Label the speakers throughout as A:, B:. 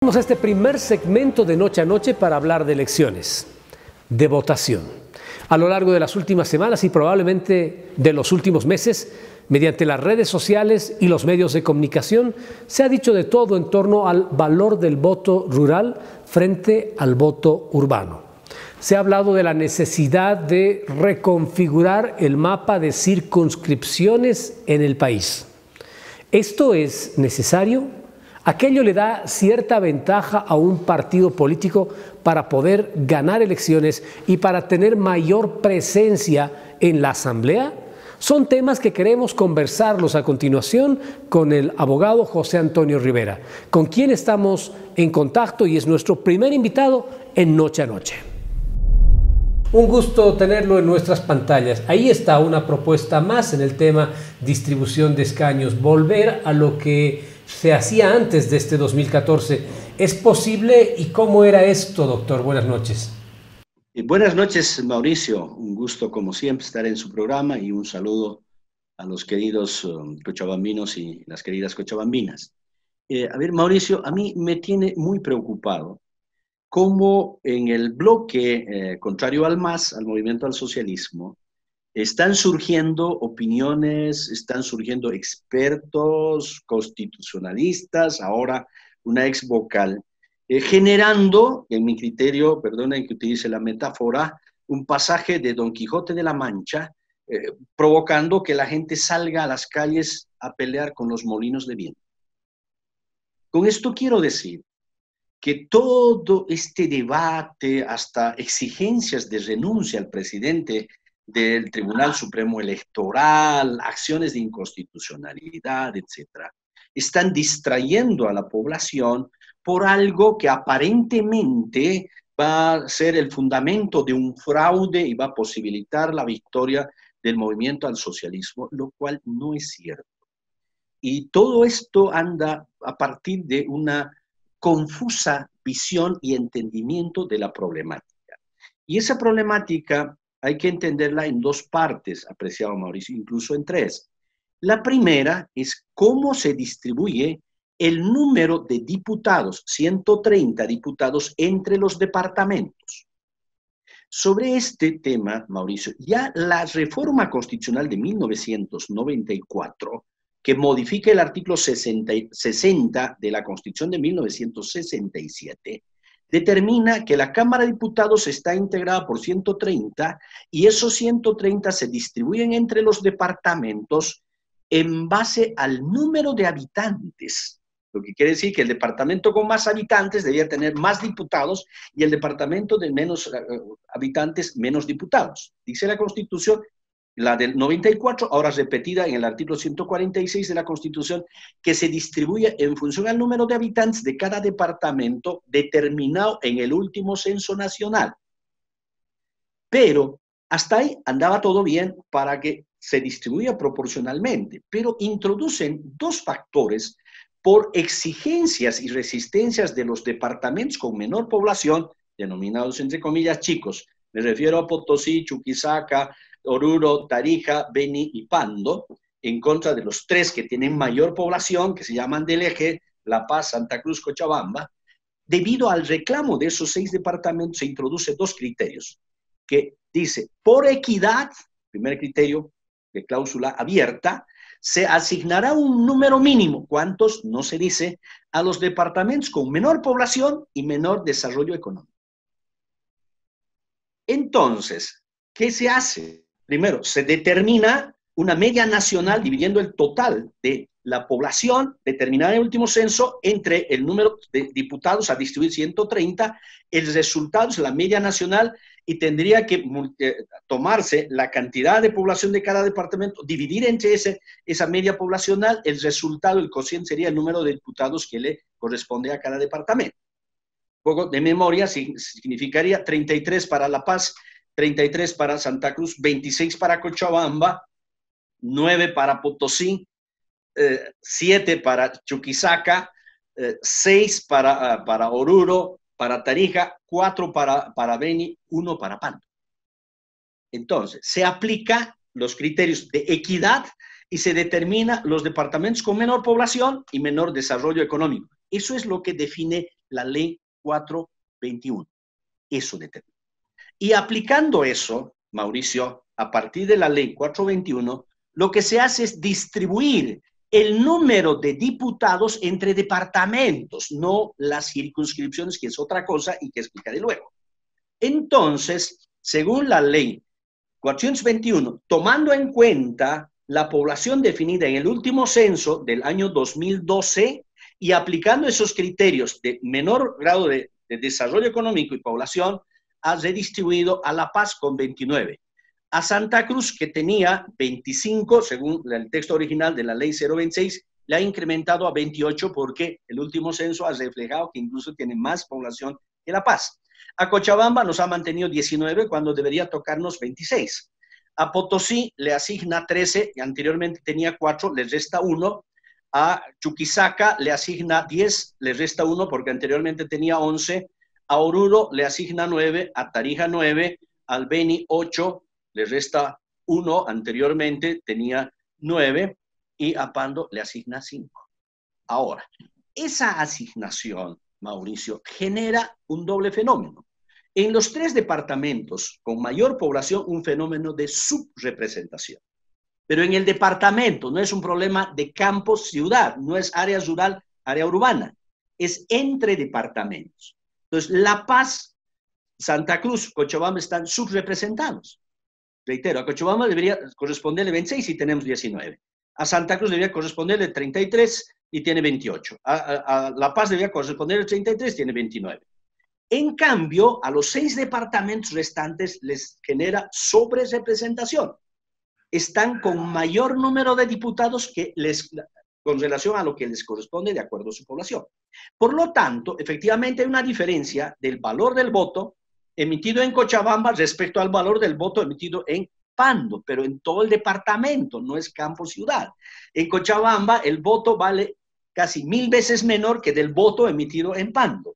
A: Vamos a este primer segmento de Noche a Noche para hablar de elecciones, de votación. A lo largo de las últimas semanas y probablemente de los últimos meses, mediante las redes sociales y los medios de comunicación, se ha dicho de todo en torno al valor del voto rural frente al voto urbano. Se ha hablado de la necesidad de reconfigurar el mapa de circunscripciones en el país. ¿Esto es necesario? ¿Aquello le da cierta ventaja a un partido político para poder ganar elecciones y para tener mayor presencia en la Asamblea? Son temas que queremos conversarlos a continuación con el abogado José Antonio Rivera, con quien estamos en contacto y es nuestro primer invitado en Noche a Noche. Un gusto tenerlo en nuestras pantallas. Ahí está una propuesta más en el tema distribución de escaños, volver a lo que se hacía antes de este 2014. ¿Es posible y cómo era esto, doctor? Buenas noches.
B: Buenas noches, Mauricio. Un gusto, como siempre, estar en su programa y un saludo a los queridos cochabambinos y las queridas cochabambinas. Mauricio, a mí me tiene muy preocupado cómo en el bloque contrario al MAS, al movimiento al socialismo, están surgiendo opiniones, están surgiendo expertos, constitucionalistas, ahora una ex vocal, generando, en mi criterio, perdonen que utilice la metáfora, un pasaje de Don Quijote de la Mancha, provocando que la gente salga a las calles a pelear con los molinos de viento. Con esto quiero decir que todo este debate, hasta exigencias de renuncia al presidente del Tribunal Supremo Electoral, acciones de inconstitucionalidad, etcétera, están distrayendo a la población por algo que aparentemente va a ser el fundamento de un fraude y va a posibilitar la victoria del movimiento al socialismo, lo cual no es cierto. Y todo esto anda a partir de una confusa visión y entendimiento de la problemática. Y esa problemática hay que entenderla en dos partes, apreciado Mauricio, incluso en tres. La primera es cómo se distribuye el número de diputados, 130 diputados entre los departamentos. Sobre este tema, Mauricio, ya la reforma constitucional de 1994, que modifica el artículo 60 de la Constitución de 1967, determina que la Cámara de Diputados está integrada por 130 y esos 130 se distribuyen entre los departamentos en base al número de habitantes. Lo que quiere decir que el departamento con más habitantes debía tener más diputados y el departamento de menos habitantes, menos diputados. Dice la Constitución, la del 94, ahora repetida en el artículo 146 de la Constitución, que se distribuye en función al número de habitantes de cada departamento determinado en el último censo nacional. Pero hasta ahí andaba todo bien para que se distribuya proporcionalmente, pero introducen dos factores por exigencias y resistencias de los departamentos con menor población, denominados entre comillas chicos. Me refiero a Potosí, Chuquisaca, Oruro, Tarija, Beni y Pando, en contra de los tres que tienen mayor población, que se llaman del Eje, La Paz, Santa Cruz, Cochabamba. Debido al reclamo de esos 6 departamentos, se introduce dos criterios, que dice, por equidad, primer criterio de cláusula abierta, se asignará un número mínimo, ¿cuántos? No se dice, a los departamentos con menor población y menor desarrollo económico. Entonces, ¿qué se hace? Primero, se determina una media nacional dividiendo el total de la población determinada en el último censo entre el número de diputados a distribuir 130, el resultado es la media nacional y tendría que tomarse la cantidad de población de cada departamento, dividir entre esa media poblacional, el resultado, el cociente sería el número de diputados que le corresponde a cada departamento. Un poco de memoria significaría 33 para La Paz, 33 para Santa Cruz, 26 para Cochabamba, 9 para Potosí, 7 para Chuquisaca, 6 para Oruro, para Tarija, 4 para Beni, 1 para Pando. Entonces, se aplica los criterios de equidad y se determina los departamentos con menor población y menor desarrollo económico. Eso es lo que define la ley 421. Eso determina. Y aplicando eso, Mauricio, a partir de la ley 421, lo que se hace es distribuir el número de diputados entre departamentos, no las circunscripciones, que es otra cosa y que explicaré luego. Entonces, según la ley 421, tomando en cuenta la población definida en el último censo del año 2012 y aplicando esos criterios de menor grado de desarrollo económico y población, ha redistribuido a La Paz con 29. A Santa Cruz, que tenía 25, según el texto original de la ley 026, le ha incrementado a 28 porque el último censo ha reflejado que incluso tiene más población que La Paz. A Cochabamba nos ha mantenido 19 cuando debería tocarnos 26. A Potosí le asigna 13, y anteriormente tenía 4, le resta 1. A Chuquisaca le asigna 10, le resta 1 porque anteriormente tenía 11. A Oruro le asigna 9, a Tarija 9, al Beni 8, le resta 1, anteriormente tenía 9, y a Pando le asigna 5. Ahora, esa asignación, Mauricio, genera un doble fenómeno. En los 3 departamentos con mayor población, un fenómeno de subrepresentación. Pero en el departamento no es un problema de campo, ciudad, no es área rural, área urbana, es entre departamentos. Entonces, La Paz, Santa Cruz, Cochabamba están subrepresentados. Reitero, a Cochabamba debería corresponderle 26 y tenemos 19. A Santa Cruz debería corresponderle 33 y tiene 28. A La Paz debería corresponderle 33 y tiene 29. En cambio, a los 6 departamentos restantes les genera sobrerepresentación. Están con mayor número de diputados con relación a lo que les corresponde de acuerdo a su población. Por lo tanto, efectivamente hay una diferencia del valor del voto emitido en Cochabamba respecto al valor del voto emitido en Pando, pero en todo el departamento, no es campo-ciudad. En Cochabamba el voto vale casi 1000 veces menor que del voto emitido en Pando.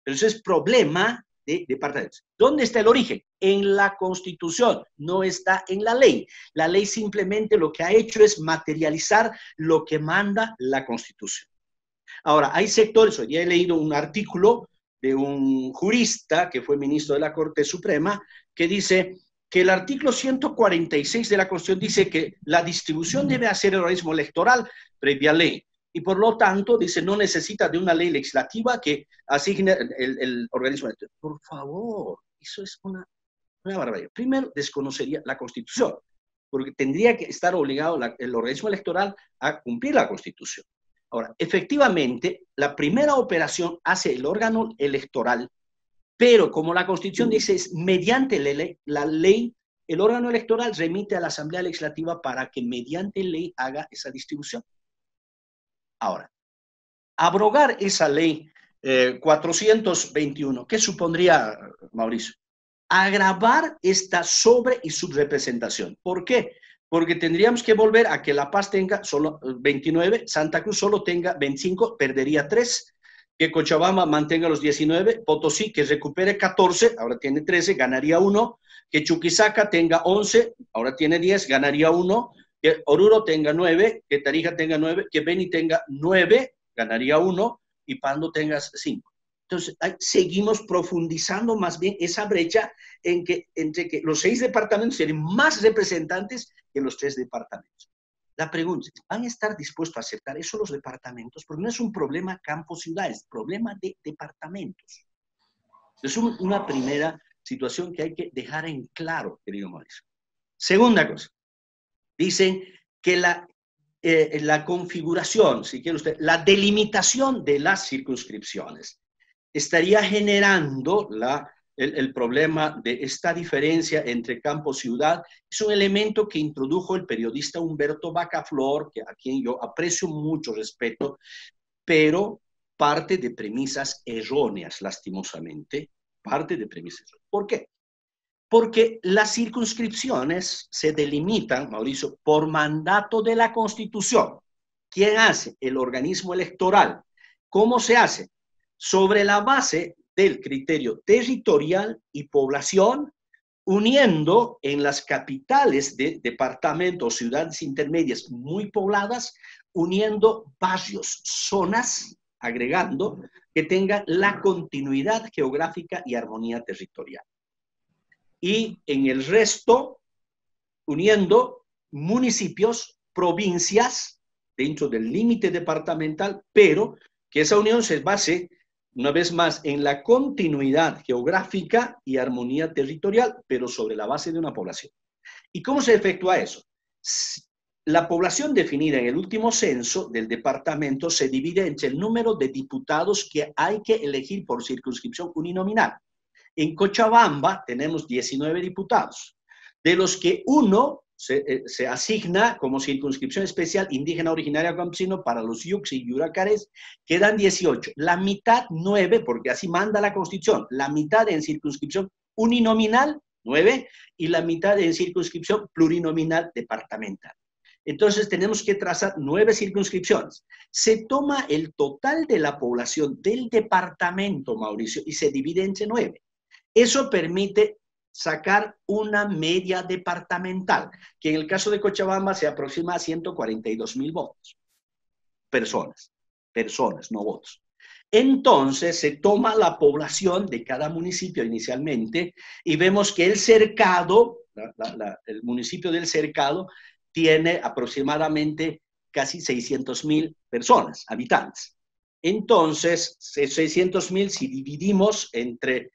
B: Pero eso es problema de departamentos. ¿Dónde está el origen? En la Constitución, no está en la ley. La ley simplemente lo que ha hecho es materializar lo que manda la Constitución. Ahora, hay sectores, hoy día he leído un artículo de un jurista que fue ministro de la Corte Suprema, que dice que el artículo 146 de la Constitución dice que la distribución debe hacer el organismo electoral previa ley. Y por lo tanto, dice, no necesita de una ley legislativa que asigne el organismo electoral. Por favor, eso es una barbaridad. Primero, desconocería la Constitución, porque tendría que estar obligado el organismo electoral a cumplir la Constitución. Ahora, efectivamente, la primera operación hace el órgano electoral, pero como la Constitución dice, es mediante la ley, el órgano electoral remite a la Asamblea Legislativa para que mediante ley haga esa distribución. Ahora, abrogar esa ley 421, ¿qué supondría, Mauricio? Agravar esta sobre- y subrepresentación. ¿Por qué? Porque tendríamos que volver a que La Paz tenga solo 29, Santa Cruz solo tenga 25, perdería 3, que Cochabamba mantenga los 19, Potosí que recupere 14, ahora tiene 13, ganaría 1, que Chuquisaca tenga 11, ahora tiene 10, ganaría 1, que Oruro tenga 9, que Tarija tenga 9, que Beni tenga 9, ganaría 1, y Pando tenga 5. Entonces, seguimos profundizando más bien esa brecha entre que los 6 departamentos tienen más representantes que los 3 departamentos. La pregunta es, ¿van a estar dispuestos a aceptar eso los departamentos? Porque no es un problema campo-ciudad, es un problema de departamentos. Es una primera situación que hay que dejar en claro, querido Mauricio. Segunda cosa, dicen que la configuración, si quiere usted, la delimitación de las circunscripciones estaría generando el problema de esta diferencia entre campo-ciudad. Es un elemento que introdujo el periodista Humberto Bacaflor, a quien yo aprecio mucho respeto, pero parte de premisas erróneas, lastimosamente, parte de premisas erróneas. ¿Por qué? Porque las circunscripciones se delimitan, Mauricio, por mandato de la Constitución. ¿Quién hace? El organismo electoral. ¿Cómo se hace? Sobre la base del criterio territorial y población, uniendo en las capitales de departamentos, ciudades intermedias muy pobladas, uniendo barrios, zonas agregando que tengan la continuidad geográfica y armonía territorial. Y en el resto, uniendo municipios, provincias, dentro del límite departamental, pero que esa unión se base, una vez más, en la continuidad geográfica y armonía territorial, pero sobre la base de una población. ¿Y cómo se efectúa eso? La población definida en el último censo del departamento se divide entre el número de diputados que hay que elegir por circunscripción uninominal. En Cochabamba tenemos 19 diputados, de los que uno se asigna como circunscripción especial indígena originaria campesino para los Yuxi y Yuracares, quedan 18. La mitad, 9, porque así manda la Constitución, la mitad en circunscripción uninominal, 9, y la mitad en circunscripción plurinominal departamental. Entonces tenemos que trazar 9 circunscripciones. Se toma el total de la población del departamento, Mauricio, y se divide entre 9. Eso permite sacar una media departamental, que en el caso de Cochabamba se aproxima a 142,000 votos. Personas, no votos. Entonces se toma la población de cada municipio inicialmente y vemos que el cercado, el municipio del cercado, tiene aproximadamente casi 600,000 personas, habitantes. Entonces, 600,000, si dividimos entre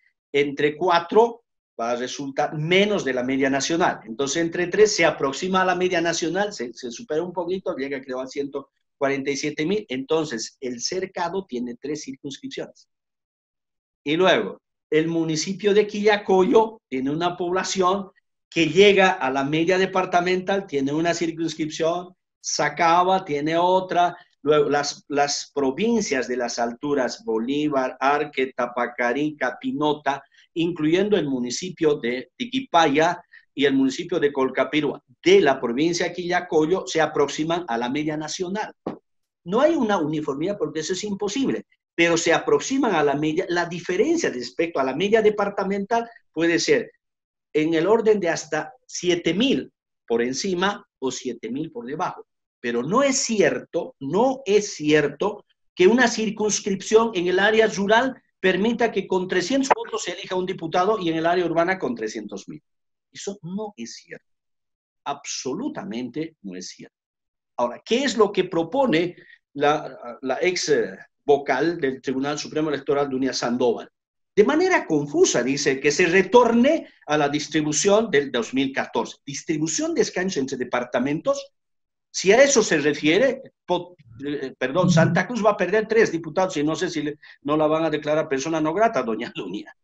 B: 4, va a resultar menos de la media nacional. Entonces, entre 3 se aproxima a la media nacional, se supera un poquito, llega creo a 147,000. Entonces, el cercado tiene 3 circunscripciones. Y luego, el municipio de Quillacollo tiene una población que llega a la media departamental, tiene una circunscripción, Sacaba tiene otra. Luego, las provincias de las alturas, Bolívar, Arque, Tapacarí, Capinota, incluyendo el municipio de Tiquipaya y el municipio de Colcapirua, de la provincia de Quillacollo, se aproximan a la media nacional. No hay una uniformidad porque eso es imposible, pero se aproximan a la media. La diferencia respecto a la media departamental puede ser en el orden de hasta 7,000 por encima o 7,000 por debajo. Pero no es cierto que una circunscripción en el área rural permita que con 300 votos se elija un diputado y en el área urbana con 300,000. Eso no es cierto. Absolutamente no es cierto. Ahora, ¿qué es lo que propone la ex vocal del Tribunal Supremo Electoral, Dunia Sandoval? De manera confusa dice que se retorne a la distribución del 2014. Distribución de escaños entre departamentos. Si a eso se refiere, Santa Cruz va a perder 3 diputados y no sé si no la van a declarar persona no grata, doña Lunia.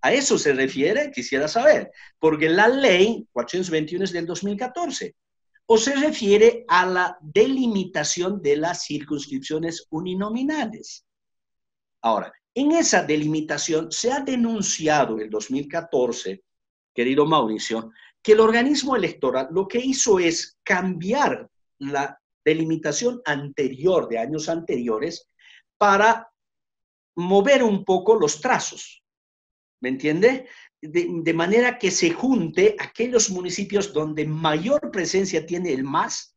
B: ¿A eso se refiere? Quisiera saber, porque la ley 421 es del 2014. ¿O se refiere a la delimitación de las circunscripciones uninominales? Ahora, en esa delimitación se ha denunciado en el 2014, querido Mauricio, que el organismo electoral lo que hizo es cambiar la delimitación anterior, de años anteriores, para mover un poco los trazos, ¿me entiende? De manera que se junte aquellos municipios donde mayor presencia tiene el MAS,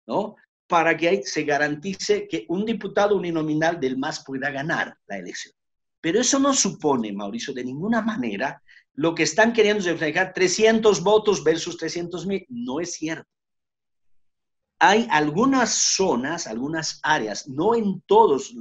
B: ¿no? Para que se garantice que un diputado uninominal del MAS pueda ganar la elección. Pero eso no supone, Mauricio, de ninguna manera lo que están queriendo reflejar 300 votos versus 300,000. No es cierto. Hay algunas zonas, algunas áreas, no en todas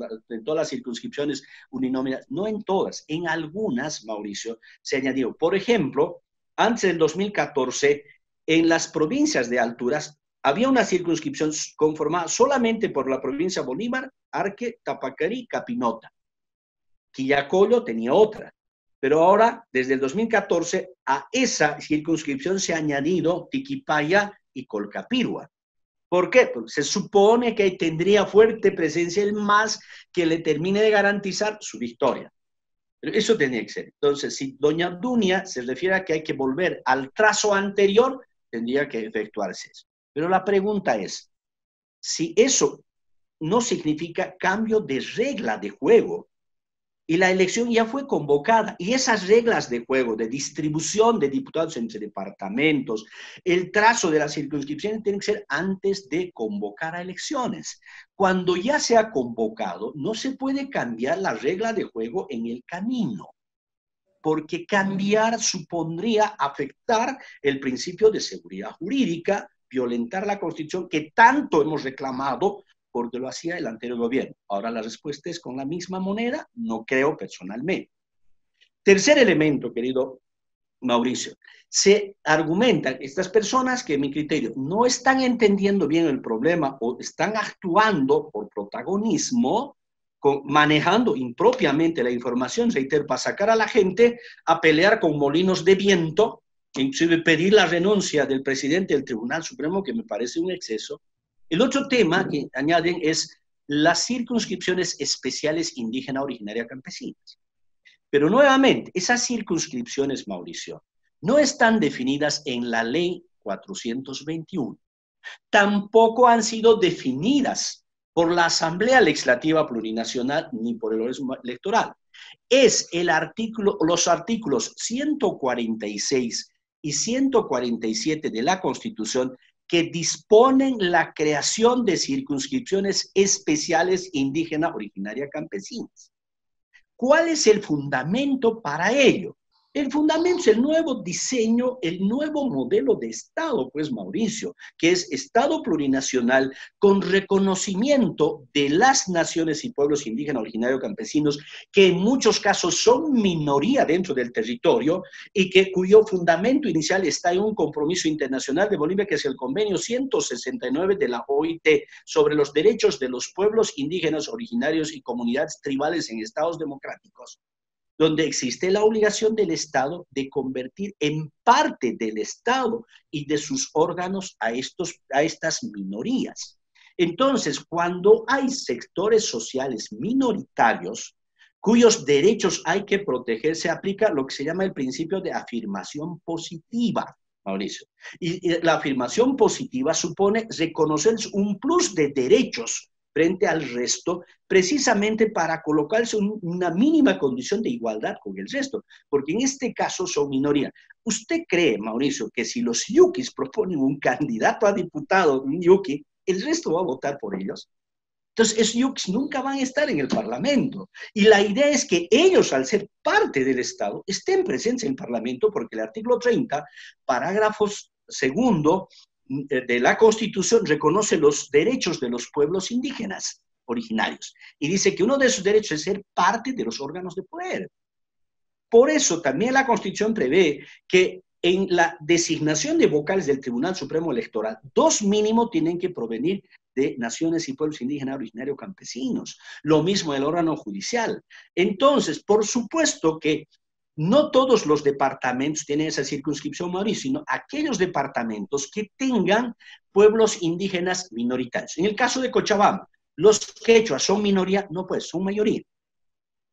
B: las circunscripciones uninominales, no en todas, en algunas, Mauricio, se añadió. Por ejemplo, antes del 2014, en las provincias de alturas, había una circunscripción conformada solamente por la provincia Bolívar, Arque, Tapacarí, Capinota. Quillacollo tenía otra. Pero ahora, desde el 2014, a esa circunscripción se ha añadido Tiquipaya y Colcapirua. ¿Por qué? Porque se supone que tendría fuerte presencia el MAS que le termine de garantizar su victoria. Pero eso tenía que ser. Entonces, si doña Dunia se refiere a que hay que volver al trazo anterior, tendría que efectuarse eso. Pero la pregunta es, si eso no significa cambio de regla de juego, y la elección ya fue convocada. Y esas reglas de juego, de distribución de diputados entre departamentos, el trazo de las circunscripciones tienen que ser antes de convocar a elecciones. Cuando ya se ha convocado, no se puede cambiar la regla de juego en el camino, porque cambiar supondría afectar el principio de seguridad jurídica, violentar la Constitución que tanto hemos reclamado porque lo hacía el anterior gobierno. Ahora la respuesta es con la misma moneda, no creo personalmente. Tercer elemento, querido Mauricio, se argumentan estas personas que, en mi criterio, no están entendiendo bien el problema o están actuando por protagonismo, manejando impropiamente la información, reitero, para sacar a la gente a pelear con molinos de viento, inclusive pedir la renuncia del presidente del Tribunal Supremo, que me parece un exceso. El otro tema que añaden es las circunscripciones especiales indígena originaria campesinas. Pero nuevamente, esas circunscripciones, Mauricio, no están definidas en la ley 421. Tampoco han sido definidas por la Asamblea Legislativa Plurinacional ni por el órgano electoral. Es los artículos 146 y 147 de la Constitución que disponen la creación de circunscripciones especiales indígena originaria campesinas. ¿Cuál es el fundamento para ello? El fundamento es el nuevo diseño, el nuevo modelo de Estado, pues Mauricio, que es Estado plurinacional con reconocimiento de las naciones y pueblos indígenas originarios campesinos, que en muchos casos son minoría dentro del territorio y cuyo fundamento inicial está en un compromiso internacional de Bolivia, que es el convenio 169 de la OIT sobre los derechos de los pueblos indígenas originarios y comunidades tribales en estados democráticos, donde existe la obligación del Estado de convertir en parte del Estado y de sus órganos a estas minorías. Entonces, cuando hay sectores sociales minoritarios cuyos derechos hay que proteger, se aplica lo que se llama el principio de afirmación positiva, Mauricio. Y la afirmación positiva supone reconocer un plus de derechos frente al resto, precisamente para colocarse una mínima condición de igualdad con el resto, porque en este caso son minoría. ¿Usted cree, Mauricio, que si los yuquis proponen un candidato a diputado, un yuqui, el resto va a votar por ellos? Entonces, esos yuquis nunca van a estar en el Parlamento. Y la idea es que ellos, al ser parte del Estado, estén presentes en el Parlamento, porque el artículo 30, parágrafos segundo, de la Constitución reconoce los derechos de los pueblos indígenas originarios y dice que uno de sus derechos es ser parte de los órganos de poder. Por eso también la Constitución prevé que en la designación de vocales del Tribunal Supremo Electoral, 2 mínimo tienen que provenir de naciones y pueblos indígenas originarios campesinos. Lo mismo el órgano judicial. Entonces, por supuesto que no todos los departamentos tienen esa circunscripción, Mauricio, sino aquellos departamentos que tengan pueblos indígenas minoritarios. En el caso de Cochabamba, los quechuas son minoría, no pues, son mayoría.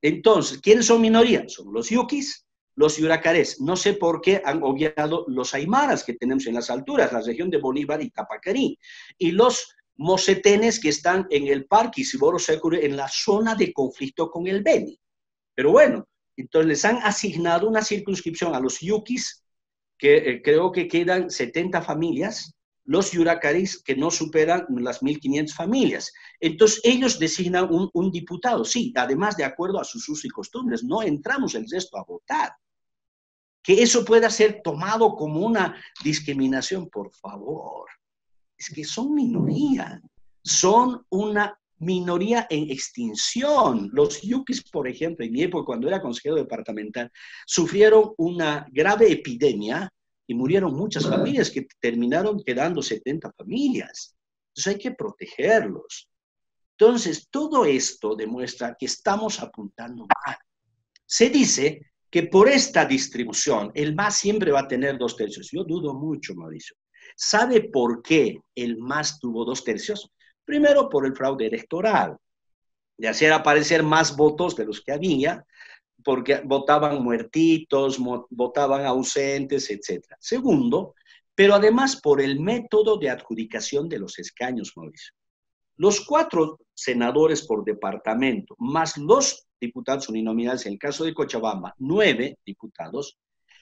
B: Entonces, ¿quiénes son minoría? Son los yuquis, los yuracarés. No sé por qué han obviado los aymaras que tenemos en las alturas, la región de Bolívar y Tapacarí, y los mocetenes que están en el Parque Isiboro Secure, en la zona de conflicto con el Beni. Pero bueno, entonces les han asignado una circunscripción a los yuquis, que creo que quedan 70 familias, los yuracaris que no superan las 1.500 familias. Entonces ellos designan un diputado, sí, además de acuerdo a sus usos y costumbres, no entramos el resto a votar. Que eso pueda ser tomado como una discriminación, por favor. Es que son minoría, son una minoría en extinción. Los yuquis, por ejemplo, en mi época, cuando era consejero departamental, sufrieron una grave epidemia y murieron muchas familias que terminaron quedando 70 familias. Entonces hay que protegerlos. Entonces, todo esto demuestra que estamos apuntando mal. Se dice que por esta distribución, el MAS siempre va a tener 2 tercios. Yo dudo mucho, Mauricio. ¿Sabe por qué el MAS tuvo 2 tercios? Primero, por el fraude electoral, de hacer aparecer más votos de los que había, porque votaban muertitos, votaban ausentes, etc. Segundo, pero además por el método de adjudicación de los escaños, Mauricio. Los 4 senadores por departamento, más los diputados uninominales, en el caso de Cochabamba, 9 diputados,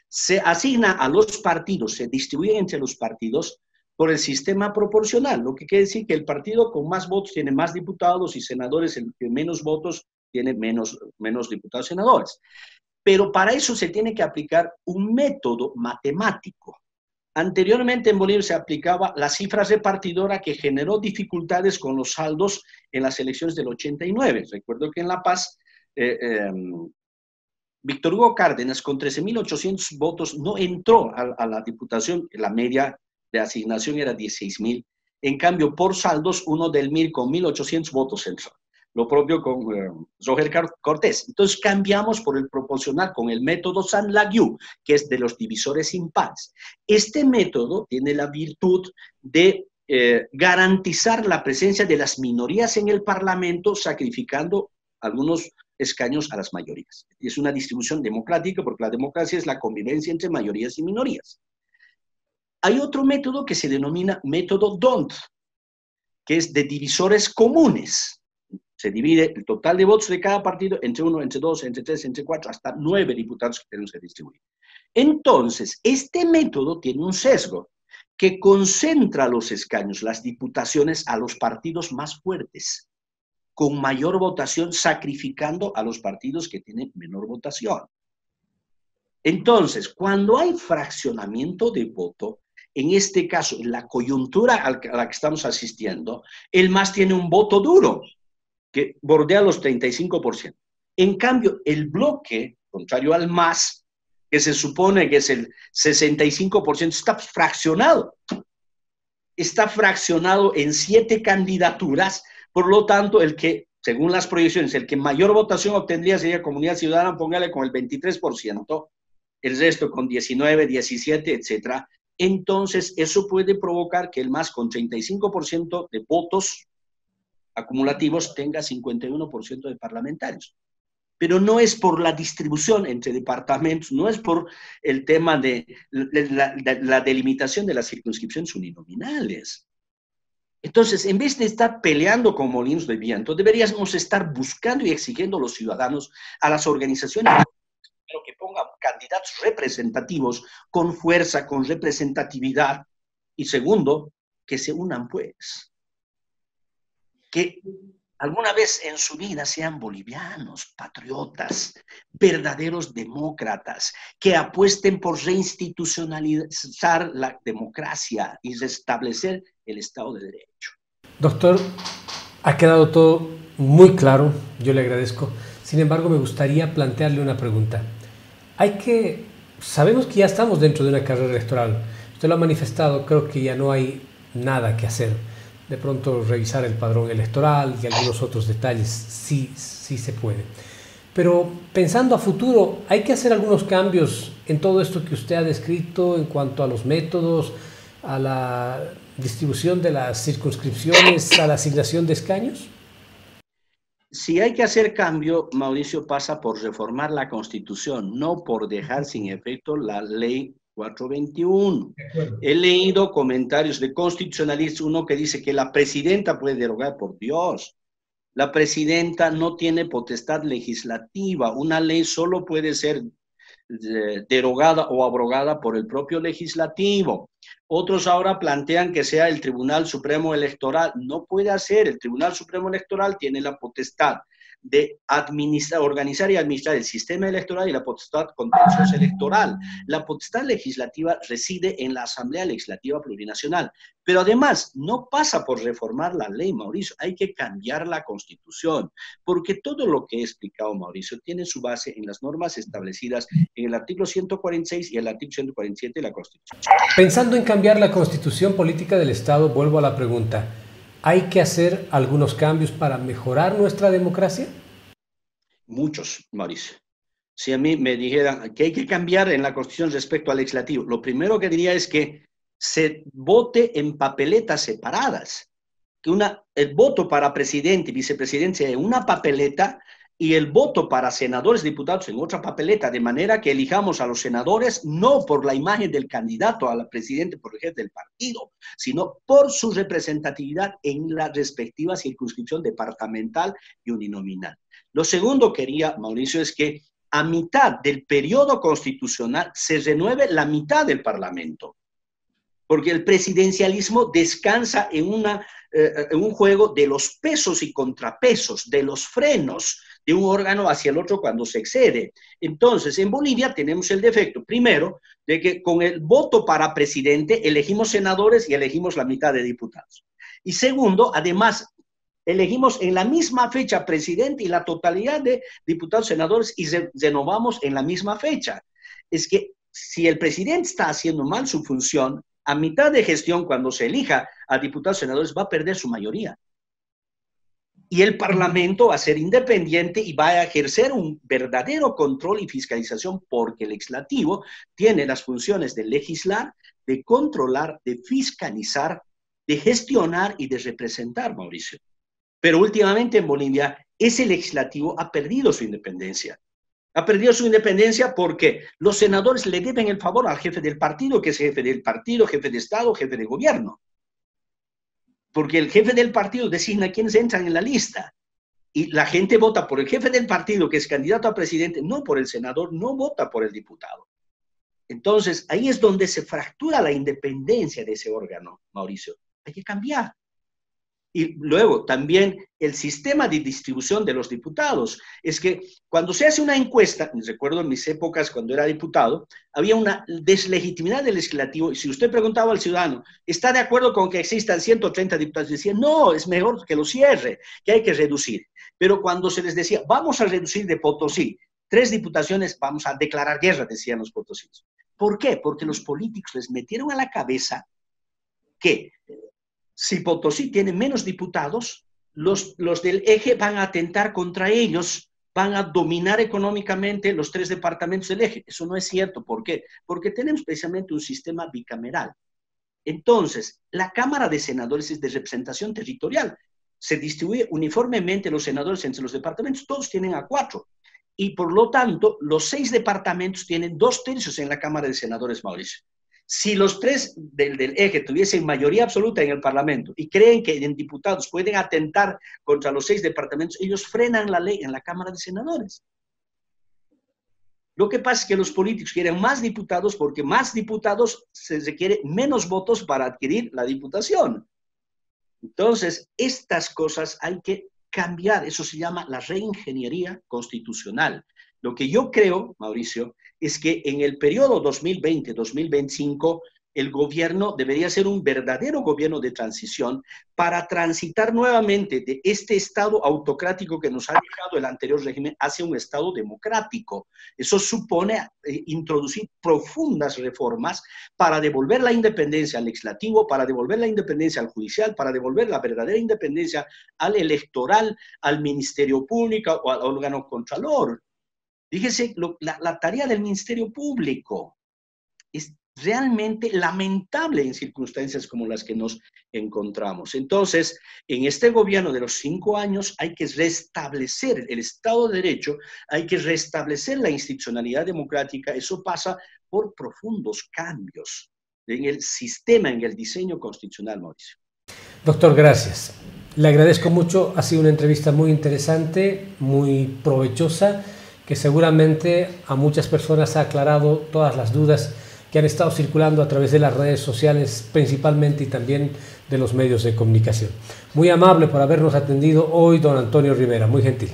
B: se asigna a los partidos, se distribuyen entre los partidos por el sistema proporcional, lo que quiere decir que el partido con más votos tiene más diputados y senadores, el que menos votos tiene menos diputados y senadores. Pero para eso se tiene que aplicar un método matemático. Anteriormente en Bolivia se aplicaba la cifra repartidora que generó dificultades con los saldos en las elecciones del 89. Recuerdo que en La Paz, Víctor Hugo Cárdenas con 13.800 votos no entró a la diputación, la media de asignación era 16.000. En cambio, por saldos, uno del MIR con 1.800 votos entró. Lo propio con Roger Cortés. Entonces cambiamos por el proporcional con el método Saint-Laguieux, que es de los divisores impares. Este método tiene la virtud de garantizar la presencia de las minorías en el Parlamento, sacrificando algunos escaños a las mayorías. Es una distribución democrática, porque la democracia es la convivencia entre mayorías y minorías. Hay otro método que se denomina método D'Hondt, que es de divisores comunes. Se divide el total de votos de cada partido entre 1, entre 2, entre 3, entre 4, hasta 9 diputados que tenemos que distribuir. Entonces, este método tiene un sesgo que concentra los escaños, las diputaciones, a los partidos más fuertes, con mayor votación, sacrificando a los partidos que tienen menor votación. Entonces, cuando hay fraccionamiento de voto, en este caso, en la coyuntura a la que estamos asistiendo, el MAS tiene un voto duro, que bordea los 35%. En cambio, el bloque, contrario al MAS, que se supone que es el 65%, está fraccionado. Está fraccionado en 7 candidaturas, por lo tanto, el que, según las proyecciones, el que mayor votación obtendría sería Comunidad Ciudadana, póngale con el 23%, el resto con 19, 17, etc. Entonces, eso puede provocar que el MAS con 35% de votos acumulativos tenga 51% de parlamentarios. Pero no es por la distribución entre departamentos, no es por el tema de la delimitación de las circunscripciones uninominales. Entonces, en vez de estar peleando con molinos de viento, deberíamos estar buscando y exigiendo a los ciudadanos, a las organizaciones, que pongan candidatos representativos con fuerza, con representatividad. Y segundo, que se unan pues. Que alguna vez en su vida sean bolivianos, patriotas, verdaderos demócratas, que apuesten por reinstitucionalizar la democracia y restablecer el Estado de Derecho.
A: Doctor, ha quedado todo muy claro, yo le agradezco. Sin embargo, me gustaría plantearle una pregunta. Sabemos que ya estamos dentro de una carrera electoral. Usted lo ha manifestado, creo que ya no hay nada que hacer. De pronto revisar el padrón electoral y algunos otros detalles, sí se puede. Pero pensando a futuro, ¿hay que hacer algunos cambios en todo esto que usted ha descrito en cuanto a los métodos, a la distribución de las circunscripciones, a la asignación de escaños?
B: Si hay que hacer cambio, Mauricio, pasa por reformar la Constitución, no por dejar sin efecto la ley 421. He leído comentarios de constitucionalistas, uno que dice que la presidenta puede derogar, por Dios. La presidenta no tiene potestad legislativa. Una ley solo puede ser derogada o abrogada por el propio legislativo. Otros ahora plantean que sea el Tribunal Supremo Electoral. No puede hacer. El Tribunal Supremo Electoral tiene la potestad de organizar y administrar el sistema electoral y la potestad contenciosa electoral. La potestad legislativa reside en la Asamblea Legislativa Plurinacional. Pero además, no pasa por reformar la ley, Mauricio. Hay que cambiar la Constitución, porque todo lo que he explicado, Mauricio, tiene su base en las normas establecidas en el artículo 146 y el artículo 147 de la Constitución.
A: Pensando en cambiar la Constitución Política del Estado, vuelvo a la pregunta. ¿Hay que hacer algunos cambios para mejorar nuestra democracia?
B: Muchos, Mauricio. Si a mí me dijeran que hay que cambiar en la Constitución respecto al legislativo, lo primero que diría es que se vote en papeletas separadas. Que el voto para presidente y vicepresidencia en una papeleta y el voto para senadores, diputados en otra papeleta, de manera que elijamos a los senadores no por la imagen del candidato a la presidente, por el jefe del partido, sino por su representatividad en la respectiva circunscripción departamental y uninominal. Lo segundo quería, Mauricio, es que a mitad del periodo constitucional se renueve la mitad del Parlamento, porque el presidencialismo descansa en un juego de los pesos y contrapesos, de los frenos de un órgano hacia el otro cuando se excede. Entonces, en Bolivia tenemos el defecto, primero, de que con el voto para presidente elegimos senadores y elegimos la mitad de diputados. Y segundo, además, elegimos en la misma fecha presidente y la totalidad de diputados, senadores y renovamos en la misma fecha. Es que si el presidente está haciendo mal su función, a mitad de gestión, cuando se elija a diputados, senadores, va a perder su mayoría. Y el Parlamento va a ser independiente y va a ejercer un verdadero control y fiscalización porque el legislativo tiene las funciones de legislar, de controlar, de fiscalizar, de gestionar y de representar, Mauricio. Pero últimamente en Bolivia ese legislativo ha perdido su independencia. Ha perdido su independencia porque los senadores le deben el favor al jefe del partido, que es jefe del partido, jefe de Estado, jefe de gobierno. Porque el jefe del partido designa quiénes entran en la lista. Y la gente vota por el jefe del partido, que es candidato a presidente, no por el senador, no vota por el diputado. Entonces, ahí es donde se fractura la independencia de ese órgano, Mauricio. Hay que cambiar. Y luego también el sistema de distribución de los diputados. Es que cuando se hace una encuesta, recuerdo en mis épocas cuando era diputado, había una deslegitimidad del legislativo. Y si usted preguntaba al ciudadano, ¿está de acuerdo con que existan 130 diputados? Decía, no, es mejor que lo cierre, que hay que reducir. Pero cuando se les decía, vamos a reducir de Potosí 3 diputaciones, vamos a declarar guerra, decían los potosinos. ¿Por qué? Porque los políticos les metieron a la cabeza que si Potosí tiene menos diputados, los del eje van a atentar contra ellos, van a dominar económicamente los 3 departamentos del eje. Eso no es cierto. ¿Por qué? Porque tenemos precisamente un sistema bicameral. Entonces, la Cámara de Senadores es de representación territorial. Se distribuye uniformemente los senadores entre los departamentos, todos tienen a 4. Y por lo tanto, los 6 departamentos tienen 2/3 en la Cámara de Senadores, Mauricio. Si los 3 del eje tuviesen mayoría absoluta en el Parlamento y creen que en diputados pueden atentar contra los 6 departamentos, ellos frenan la ley en la Cámara de Senadores. Lo que pasa es que los políticos quieren más diputados porque más diputados se requiere menos votos para adquirir la diputación. Entonces, estas cosas hay que cambiar. Eso se llama la reingeniería constitucional. Lo que yo creo, Mauricio, es que en el periodo 2020-2025 el gobierno debería ser un verdadero gobierno de transición para transitar nuevamente de este estado autocrático que nos ha dejado el anterior régimen hacia un estado democrático. Eso supone introducir profundas reformas para devolver la independencia al legislativo, para devolver la independencia al judicial, para devolver la verdadera independencia al electoral, al Ministerio Público o al órgano contralor. Fíjese, la tarea del Ministerio Público es realmente lamentable en circunstancias como las que nos encontramos. Entonces, en este gobierno de los 5 años hay que restablecer el Estado de Derecho, hay que restablecer la institucionalidad democrática. Eso pasa por profundos cambios en el sistema, en el diseño constitucional, Mauricio.
A: Doctor, gracias. Le agradezco mucho. Ha sido una entrevista muy interesante, muy provechosa, que seguramente a muchas personas ha aclarado todas las dudas que han estado circulando a través de las redes sociales principalmente y también de los medios de comunicación. Muy amable por habernos atendido hoy, don Antonio Rivera, muy gentil.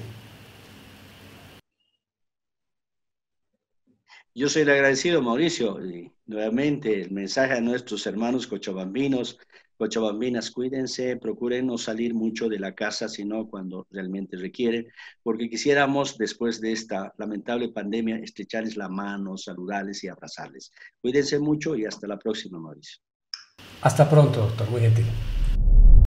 B: Yo soy el agradecido, Mauricio, y nuevamente el mensaje a nuestros hermanos cochabambinos, cochabambinas, cuídense, procuren no salir mucho de la casa, sino cuando realmente requieren, porque quisiéramos, después de esta lamentable pandemia, estrecharles la mano, saludarles y abrazarles. Cuídense mucho y hasta la próxima, Mauricio.
A: Hasta pronto, doctor, muy gentil.